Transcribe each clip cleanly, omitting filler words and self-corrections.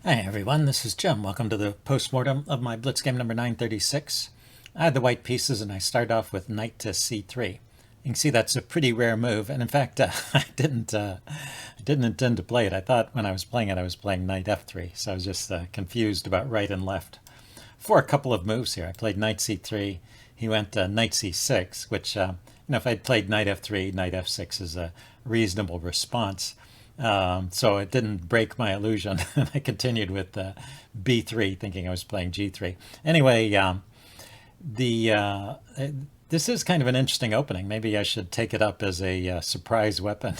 Hi everyone, this is Jim. Welcome to the postmortem of my Blitz game number 936. I had the white pieces and I start off with knight to c3. You can see that's a pretty rare move, and in fact I didn't intend to play it. I thought when I was playing it I was playing knight f3, so I was just confused about right and left. For a couple of moves here, I played knight c3, he went knight c6, which if I'd played knight f3, knight f6 is a reasonable response. So it didn't break my illusion. I continued with b3, thinking I was playing g3. Anyway, the this is kind of an interesting opening. Maybe I should take it up as a surprise weapon.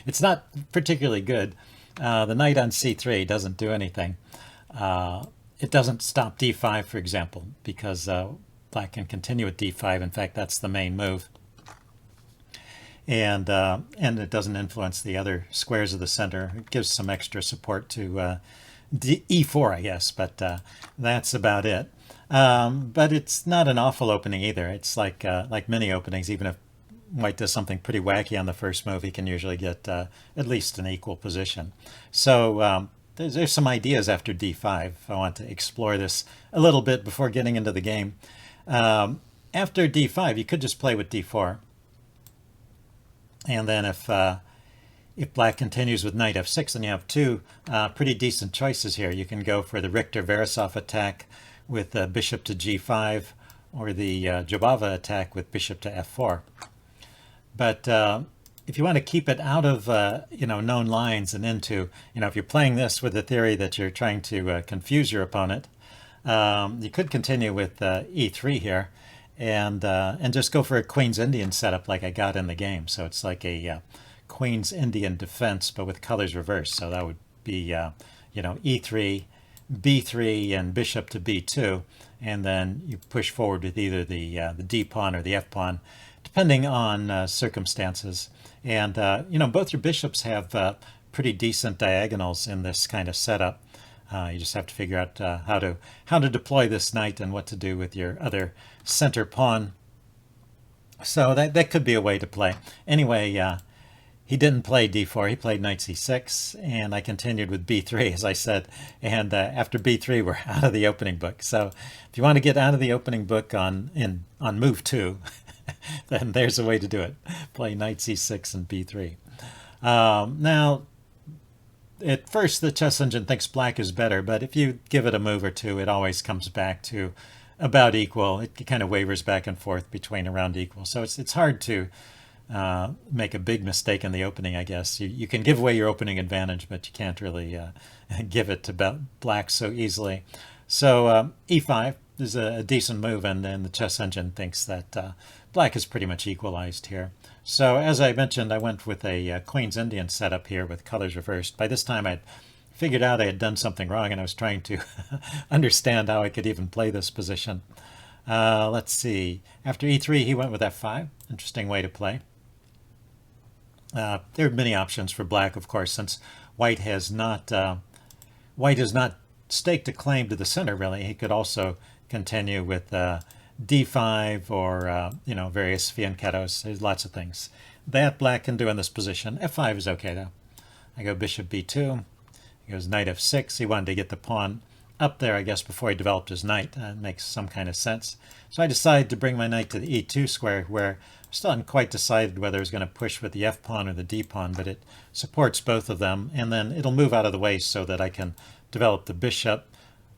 It's not particularly good. The knight on c3 doesn't do anything. It doesn't stop d5, for example, because black can continue with d5. In fact, that's the main move. And it doesn't influence the other squares of the center. It gives some extra support to e4, I guess, but that's about it. But it's not an awful opening either. It's like many openings. Even if white does something pretty wacky on the first move, he can usually get at least an equal position. So there's some ideas after d5. I want to explore this a little bit before getting into the game. After d5, you could just play with d4. And then if black continues with knight f6, then you have two pretty decent choices here. You can go for the Richter-Veresov attack with bishop to g5, or the Jobava attack with bishop to f4. But if you want to keep it out of known lines and into, if you're playing this with the theory that you're trying to confuse your opponent, you could continue with e3 here. And just go for a Queen's Indian setup like I got in the game. So it's like a Queen's Indian defense, but with colors reversed. So that would be, e3, b3, and bishop to b2. And then you push forward with either the d pawn or the f pawn, depending on circumstances. And, both your bishops have pretty decent diagonals in this kind of setup. You just have to figure out how to deploy this knight and what to do with your other center pawn. So that could be a way to play. Anyway, he didn't play d4. He played knight c6, and I continued with b3, as I said. And after b3, we're out of the opening book. So if you want to get out of the opening book on move 2, then there's a way to do it. Play knight c6 and b3. Now, at first, the chess engine thinks black is better, but if you give it a move or two, it always comes back to about equal. It kind of wavers back and forth between around equal. So it's hard to make a big mistake in the opening, I guess. You can give away your opening advantage, but you can't really give it to black so easily. So e5 is a decent move, and then the chess engine thinks that black is pretty much equalized here. So as I mentioned, I went with a Queen's Indian setup here with colors reversed. By this time, I'd figured out I had done something wrong, and I was trying to understand how I could even play this position. Let's see. After e3, he went with f5. Interesting way to play. There are many options for black, of course, since white has not staked a claim to the center, really. He could also continue with d5 or various fianchettos. There's lots of things that black can do in this position. f5 is okay though. I go bishop b2. He goes knight f6. He wanted to get the pawn up there, I guess, before he developed his knight. It makes some kind of sense. So I decided to bring my knight to the e2 square, where I still hadn't quite decided whether I was going to push with the f pawn or the d pawn, but it supports both of them, and then it'll move out of the way so that I can develop the bishop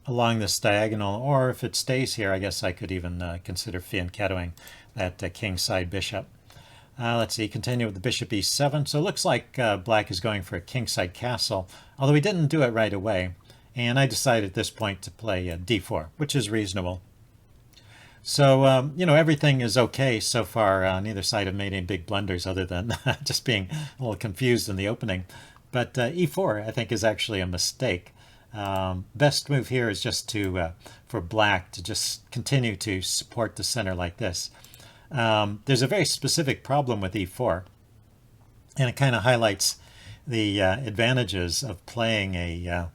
along this diagonal, or if it stays here, I guess I could even consider fianchettoing that kingside bishop. Let's see, continue with the bishop e7. So it looks like black is going for a kingside castle, although he didn't do it right away. And I decided at this point to play d4, which is reasonable. So, everything is okay so far. Neither side have made any big blunders other than just being a little confused in the opening. But e4, I think, is actually a mistake. Best move here is just for black to just continue to support the center like this. There's a very specific problem with e4, and it kind of highlights the advantages of playing a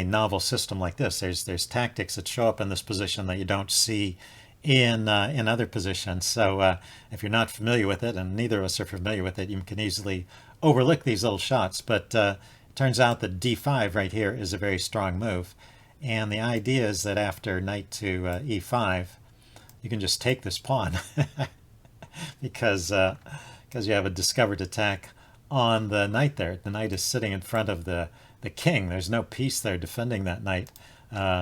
novel system like this. There's tactics that show up in this position that you don't see in other positions. So if you're not familiar with it, and neither of us are familiar with it, you can easily overlook these little shots. But Turns out that d5 right here is a very strong move. And the idea is that after knight to e5, you can just take this pawn because you have a discovered attack on the knight there. The knight is sitting in front of the king. There's no piece there defending that knight.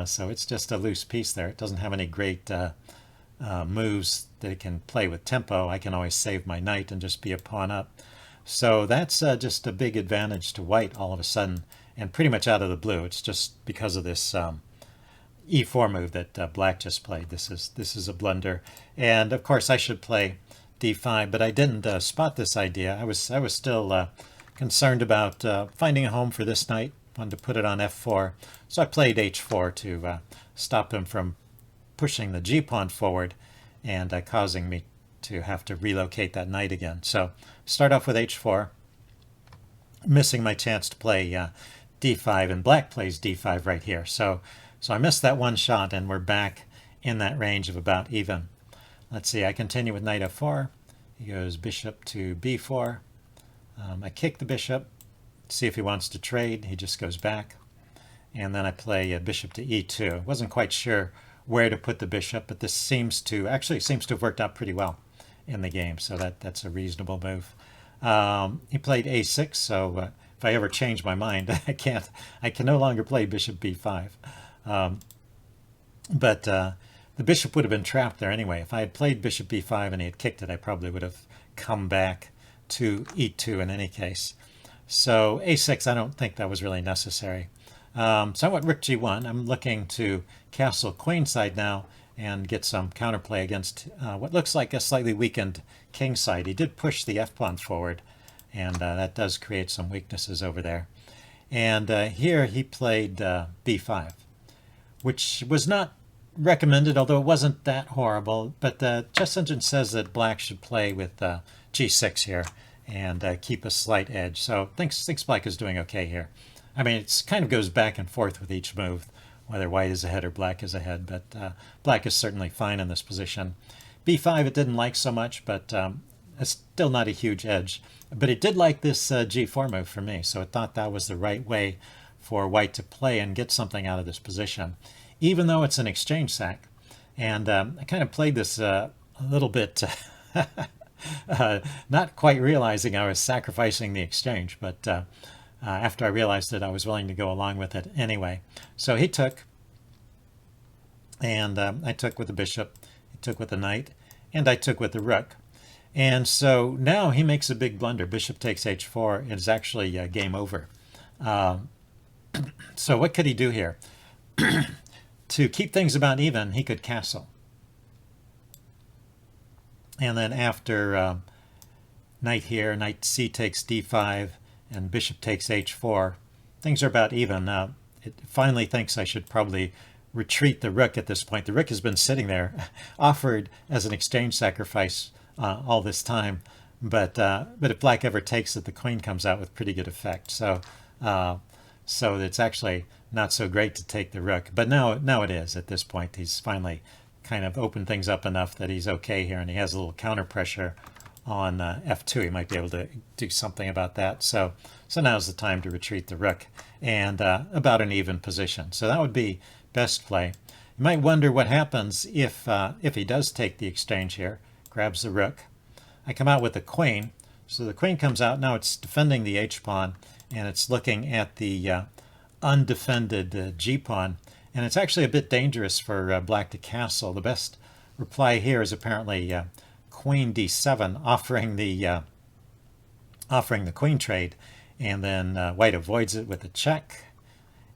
So it's just a loose piece there. It doesn't have any great moves that it can play with tempo. I can always save my knight and just be a pawn up. So that's just a big advantage to white all of a sudden, and pretty much out of the blue. It's just because of this e4 move that black just played. This is a blunder, and of course I should play d5, but I didn't spot this idea. I was still concerned about finding a home for this knight. Wanted to put it on f4, so I played h4 to stop him from pushing the g-pawn forward and causing me to have to relocate that knight again. So start off with h4, missing my chance to play d5, and black plays d5 right here. So I missed that one shot, and we're back in that range of about even. Let's see, I continue with knight f4. He goes bishop to b4. I kick the bishop, see if he wants to trade. He just goes back. And then I play bishop to e2. Wasn't quite sure where to put the bishop, but this seems to have worked out pretty well in the game, so that's a reasonable move. He played a6, so if I ever change my mind, I can no longer play bishop b5. But the bishop would have been trapped there anyway. If I had played bishop b5 and he had kicked it, I probably would have come back to e2 in any case. So a6, I don't think that was really necessary. So I went rook g1. I'm looking to castle queenside now and get some counterplay against what looks like a slightly weakened king side. He did push the f-pawn forward, and that does create some weaknesses over there. And here he played b5, which was not recommended, although it wasn't that horrible. But the chess engine says that black should play with g6 here and keep a slight edge. So thinks black is doing okay here. I mean, it kind of goes back and forth with each move, whether white is ahead or black is ahead, but black is certainly fine in this position. b5 it didn't like so much, but it's still not a huge edge. But it did like this g4 move for me, so it thought that was the right way for white to play and get something out of this position, even though it's an exchange sack. And I kind of played this a little bit, not quite realizing I was sacrificing the exchange, but after I realized it, I was willing to go along with it anyway. So he took, and I took with the bishop, he took with the knight, and I took with the rook. And so now he makes a big blunder. Bishop takes h4. It's actually game over. So what could he do here? To keep things about even, he could castle. And then after knight here, knight c takes d5, and bishop takes h4, things are about even. Now, it finally thinks I should probably retreat the rook at this point. The rook has been sitting there, offered as an exchange sacrifice all this time, but if black ever takes it, the queen comes out with pretty good effect. So it's actually not so great to take the rook, but now it is at this point. He's finally kind of opened things up enough that he's okay here, and he has a little counter pressure on f2. He might be able to do something about that. So now's the time to retreat the rook, and about an even position. So that would be best play. You might wonder what happens if he does take the exchange here, grabs the rook. I come out with the queen, so the queen comes out. Now it's defending the h-pawn, and it's looking at the undefended g-pawn, and it's actually a bit dangerous for black to castle. The best reply here is apparently queen d7, offering the queen trade, and then white avoids it with a check.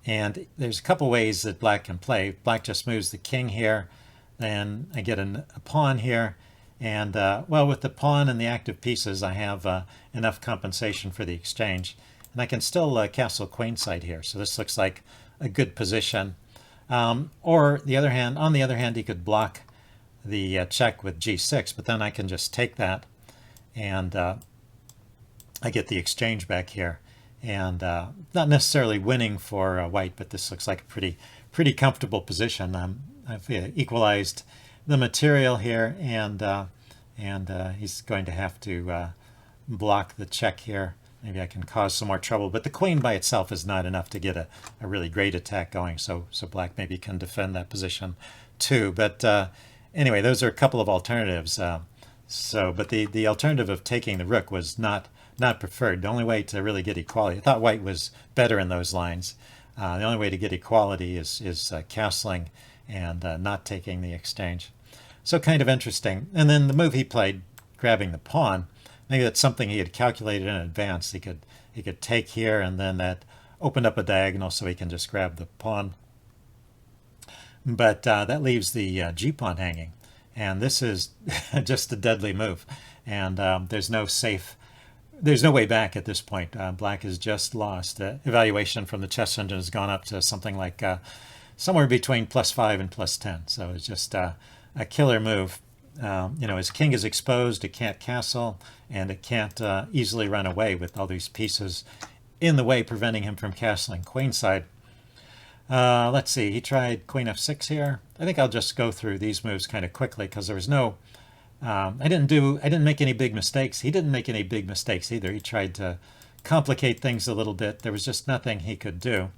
And there's a couple ways that black can play. Black just moves the king here, then I get a pawn here, and well, with the pawn and the active pieces, I have enough compensation for the exchange, and I can still castle queenside here. So this looks like a good position. Or on the other hand, he could block the check with g6, but then I can just take that, and I get the exchange back here, and not necessarily winning for white, but this looks like a pretty comfortable position. I've equalized the material here, and he's going to have to block the check here maybe I can cause some more trouble. But the queen by itself is not enough to get a really great attack going. So black maybe can defend that position too. But anyway, those are a couple of alternatives. But the alternative of taking the rook was not preferred. The only way to really get equality, I thought white was better in those lines. The only way to get equality is castling and not taking the exchange. So kind of interesting. And then the move he played, grabbing the pawn, maybe that's something he had calculated in advance. He could take here, and then that opened up a diagonal so he can just grab the pawn. But that leaves the G pawn hanging, and this is just a deadly move. And there's no way back at this point. Black has just lost. Evaluation from the chess engine has gone up to something like somewhere between +5 and +10. So it's just a killer move. His king is exposed, it can't castle, and it can't easily run away with all these pieces in the way, preventing him from castling queenside. Let's see, he tried queen f6 here. I think I'll just go through these moves kind of quickly because there was no, I didn't make any big mistakes. He didn't make any big mistakes either. He tried to complicate things a little bit. There was just nothing he could do.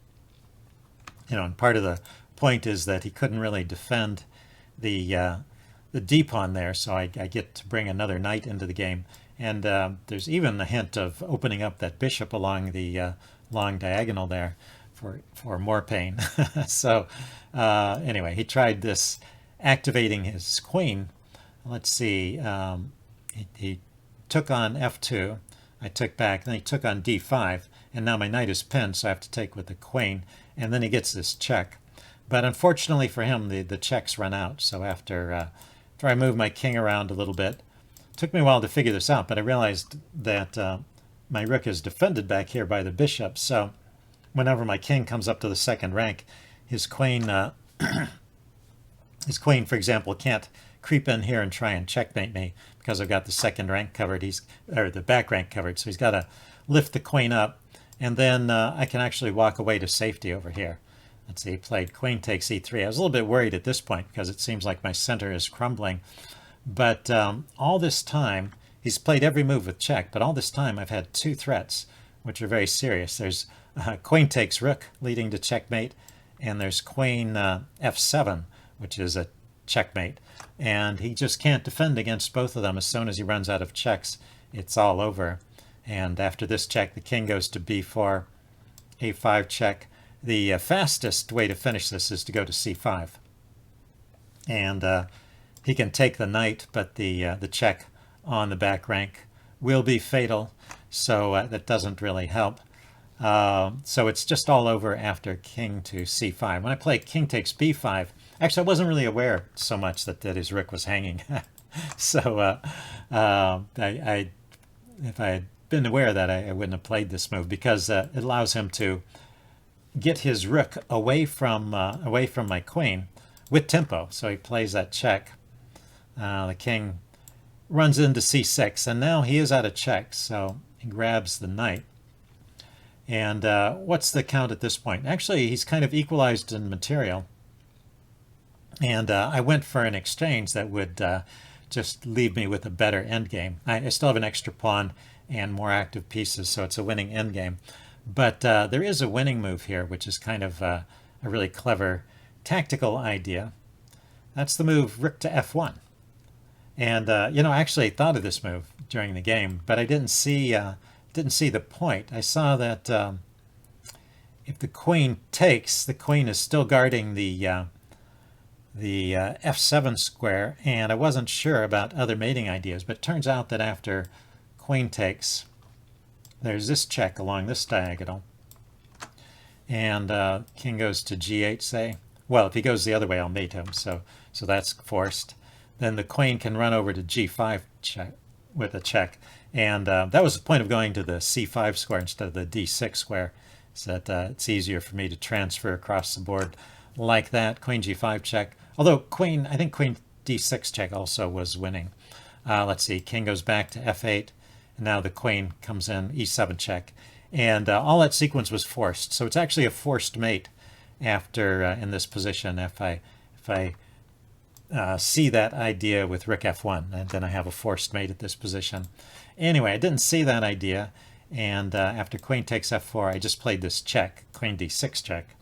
And part of the point is that he couldn't really defend the D pawn there, so I get to bring another knight into the game. And there's even a hint of opening up that bishop along the long diagonal there for more pain. So anyway, he tried this, activating his queen. Let's see, he took on f2, I took back, then he took on d5, and now my knight is pinned, so I have to take with the queen, and then he gets this check. But unfortunately for him, the checks run out. So after I move my king around a little bit, it took me a while to figure this out, but I realized that my rook is defended back here by the bishop. So whenever my king comes up to the second rank, his queen, for example, can't creep in here and try and checkmate me because I've got the second rank covered. Or the back rank covered. So he's got to lift the queen up, and then I can actually walk away to safety over here. Let's see, he played queen takes e3. I was a little bit worried at this point because it seems like my center is crumbling. But all this time, he's played every move with check, but all this time I've had two threats, which are very serious. There's queen takes rook, leading to checkmate, and there's queen f7, which is a checkmate. And he just can't defend against both of them. As soon as he runs out of checks, it's all over. And after this check, the king goes to b4, a5 check. The fastest way to finish this is to go to c5. And he can take the knight, but the check on the back rank will be fatal, so that doesn't really help. So it's just all over after king to c5. When I play king takes b5, actually I wasn't really aware so much that his rook was hanging. So if I had been aware of that, I wouldn't have played this move, because it allows him to get his rook away from my queen with tempo. So he plays that check. The king runs into c6, and now he is out of checks, so he grabs the knight. And what's the count at this point? Actually, he's kind of equalized in material, and I went for an exchange that would just leave me with a better endgame. I still have an extra pawn and more active pieces, so it's a winning endgame. But there is a winning move here, which is kind of a really clever tactical idea. That's the move rook to f1. And I actually thought of this move during the game, but I didn't see the point. I saw that if the queen takes, the queen is still guarding the f7 square, and I wasn't sure about other mating ideas. But it turns out that after queen takes, there's this check along this diagonal, and king goes to g8, say. Well, if he goes the other way, I'll mate him, so that's forced. Then the queen can run over to g5 check with a check, and that was the point of going to the c5 square instead of the d6 square, so that it's easier for me to transfer across the board like that. Queen g5 check, although I think queen d6 check also was winning. Let's see, king goes back to f8. Now the queen comes in, e7 check, and all that sequence was forced. So it's actually a forced mate after in this position. If I see that idea with rook f1, and then I have a forced mate at this position. Anyway, I didn't see that idea, And after queen takes f4, I just played this check, queen d6 check.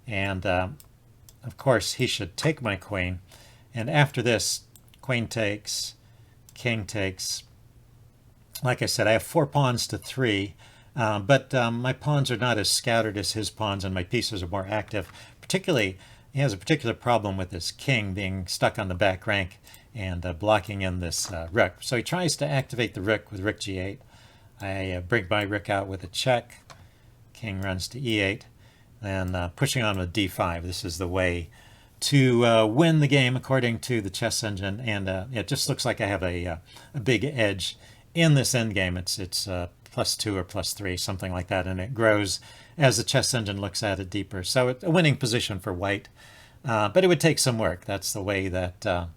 And of course, he should take my queen. And after this, queen takes, king takes. Like I said, I have 4 pawns to 3, but my pawns are not as scattered as his pawns, and my pieces are more active. Particularly, he has a particular problem with this king being stuck on the back rank and blocking in this rook. So he tries to activate the rook with rook g8. I bring my rook out with a check. King runs to e8. Then pushing on with d5. This is the way to win the game according to the chess engine, and it just looks like I have a big edge in this endgame. It's +2 or +3, something like that, and it grows as the chess engine looks at it deeper. So it's a winning position for white, but it would take some work. That's the way that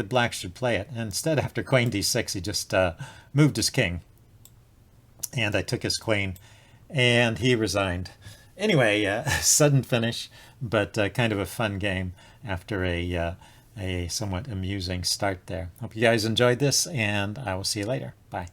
black should play it. And instead, after queen d6, he just moved his king, and I took his queen, and he resigned. Anyway, sudden finish, but kind of a fun game after a somewhat amusing start there. Hope you guys enjoyed this, and I will see you later. Bye.